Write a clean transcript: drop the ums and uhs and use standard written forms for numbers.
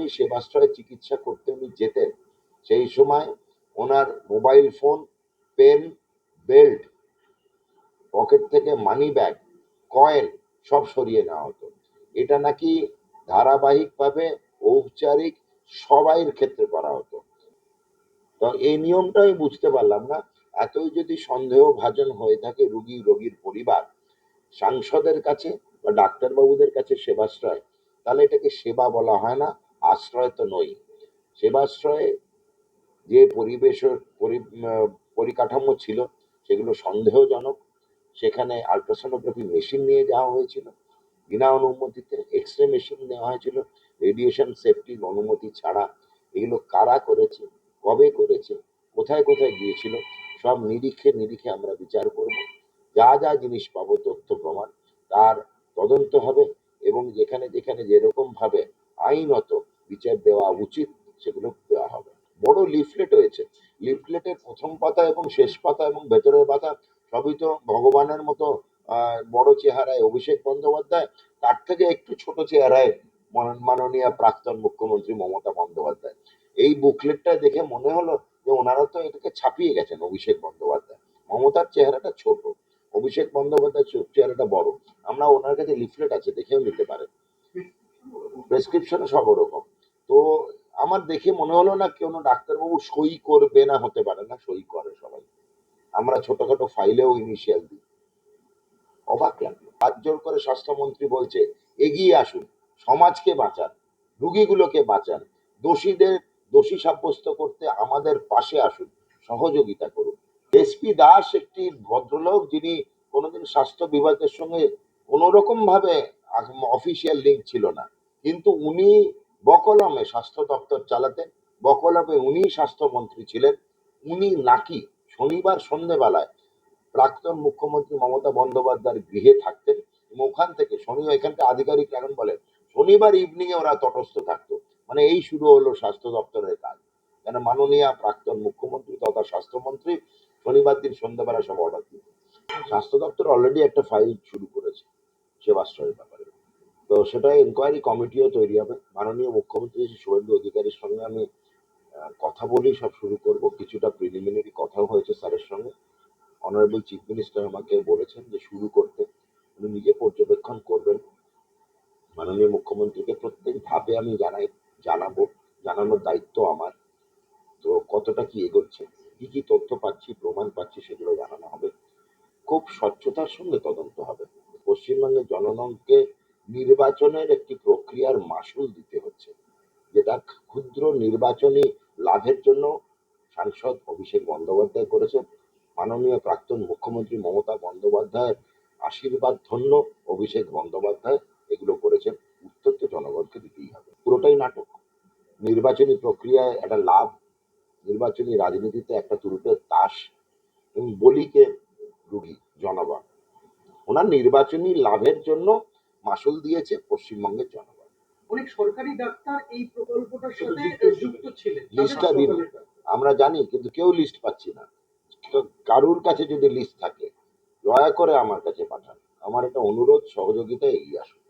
যখনই সেবাশ্রয়ে চিকিৎসা করতে উনি যেতেন, সেই সময় ওনার mobile phone, pen, belt, pocket থেকে মানি ব্যাগ, কয়েন সব সরিয়ে নেওয়া হতো। এটা নাকি ধারাবাহিকভাবে ঔপচারিক সবাইয়ের ক্ষেত্রে করা হতো। তো এই নিয়মটা আমি বুঝতে পারলাম না। এতই যদি সন্দেহভাজন হয়ে থাকে রোগীর পরিবার সাংসদের কাছে বা ডাক্তারবাবুদের কাছে সেবাশ্রয়, তাহলে এটাকে সেবা বলা হয় না, আশ্রয় তো নই। সেবাশ্রয়ে যে পরিকাঠামো ছিল সেগুলো সন্দেহজনক। সেখানে আল্ট্রাসোনোগ্রাফি মেশিন নিয়ে যাওয়া হয়েছিল বিনা অনুমতিতে, এক্স-রে মেশিন নেওয়া হয়েছিল রেডিয়েশন সেফটির অনুমতি ছাড়া। এগুলো কারা করেছে, কবে করেছে, কোথায় কোথায় গিয়েছিল, সব নিরীক্ষে আমরা বিচার করব। যা যা জিনিস পাবো তথ্য প্রমাণ তার তদন্ত হবে, এবং যেখানে যেখানে যেরকম ভাবে আইনত বিচার দেওয়া উচিত সেগুলো দেওয়া হবে। বড় লিফলেট হয়েছে, লিফলেটের প্রথম পাতা এবং শেষ পাতা এবং ভেতরের পাতা সবই তো ভগবানের মতো বড় চেহারায় অভিষেক বন্দ্যোপাধ্যায়, তার থেকে একটু ছোট চেহারায় মাননীয় প্রাক্তন মুখ্যমন্ত্রী মমতা বন্দ্যোপাধ্যায়। এই বুকলেটটা দেখে মনে হলো যে ওনারা তো এটাকে ছাপিয়ে গেছেন অভিষেক বন্দ্যোপাধ্যায়। মমতার চেহারাটা ছোট, অভিষেক বন্দ্যোপাধ্যায়ের চেহারাটা বড়। আমরা ওনার কাছে লিফলেট আছে, দেখেও নিতে পারেন, প্রেসক্রিপশনে সব ওরকম। তো আমার দেখে মনে হলো না কোনো ডাক্তারবাবু সই করবে না, হতে পারে না, সই করে সবাই। আমরা ছোটখাটো ফাইলেও ইনিশিয়াল দিই। অবাক লাগলো। হাত জোর করে স্বাস্থ্যমন্ত্রী বলছে এগিয়ে আসুন, সমাজকে বাঁচান, রুগীগুলোকে বাঁচান, দোষীদের দোষী সাব্যস্ত করতে আমাদের পাশে আসুন, সহযোগিতা করুন। এসপি দাস একটি ভদ্রলোক, যিনি কোনোদিন স্বাস্থ্য বিভাগের সঙ্গে কোনো রকম ভাবে অফিসিয়াল লিঙ্ক ছিল না, কিন্তু উনি বকলমে স্বাস্থ্য দপ্তর চালাতেন, বকলমে উনি স্বাস্থ্যমন্ত্রী ছিলেন। উনি নাকি শনিবার সন্ধ্যেবেলায় প্রাক্তন মুখ্যমন্ত্রী মমতা বন্দ্যোপাধ্যায়ের গৃহে থাকতেন, এবং ওখান থেকে এখানকার আধিকারিক এখন বলেন শনিবার ইভিনিং এ ওরা তটস্থ থাকতো। মানে এই শুরু হলো স্বাস্থ্য দপ্তরের কাজ। কেন মাননীয় প্রাক্তন মুখ্যমন্ত্রী তথা স্বাস্থ্যমন্ত্রী শনিবার দিন সন্ধ্যাবেলা সব অর্ডার দিত। স্বাস্থ্য দপ্তর অলরেডি একটা ফাইল শুরু করেছে সেবাশ্রয়ের ব্যাপারে। তো সেটা ইনকোয়ারি কমিটিও তৈরি হবে। মাননীয় মুখ্যমন্ত্রী শুভেন্দু অধিকারীর সঙ্গে আমি কথা বলেই সব শুরু করব। কিছুটা প্রিলিমিনারি কথাও হয়েছে স্যারের সঙ্গে। অনারেবল চিফ মিনিস্টার আমাকে বলেছেন যে শুরু করতে, উনি নিজে পর্যবেক্ষণ করবেন। মাননীয় মুখ্যমন্ত্রীকে প্রত্যেক ধাপে আমি জানাবো, জানানোর দায়িত্ব আমার। তো কতটা কি এগোচ্ছে, কি কি তথ্য পাচ্ছি, প্রমাণ পাচ্ছি, সেগুলো জানানো হবে। খুব স্বচ্ছতার সঙ্গে তদন্ত হবে। পশ্চিমবঙ্গের জনগণকে নির্বাচনের একটি প্রক্রিয়ার মাসুল দিতে হচ্ছে, যেটা ক্ষুদ্র নির্বাচনী লাভের জন্য সাংসদ অভিষেক বন্দ্যোপাধ্যায় করেছেন। মাননীয় প্রাক্তন মুখ্যমন্ত্রী মমতা বন্দ্যোপাধ্যায়ের আশীর্বাদ ধন্য অভিষেক বন্দ্যোপাধ্যায় এগুলো করেছেন। উত্তর তো জনগণকে দিতেই হবে। পুরোটাই নাটক। নির্বাচনী প্রক্রিয়ায় একটা লাভ, নির্বাচনী রাজনীতিতে একটা তুরুপের তাস, এবং বলিকে রুগী জনগণ। ওনার নির্বাচনী লাভের জন্য মাসুল দিয়েছে পশ্চিমবঙ্গের জনগণ। অনেক সরকারি ডাক্তার এই প্রকল্পটার সাথে যুক্ত ছিলেন, লিস্টটা দিন, আমরা জানি, কিন্তু কেউ লিস্ট পাচ্ছি না। তো কারুর কাছে যদি লিস্ট থাকে দয়া করে আমার কাছে পাঠান। আমার একটা অনুরোধ, সহযোগিতা, এগিয়ে আসুন।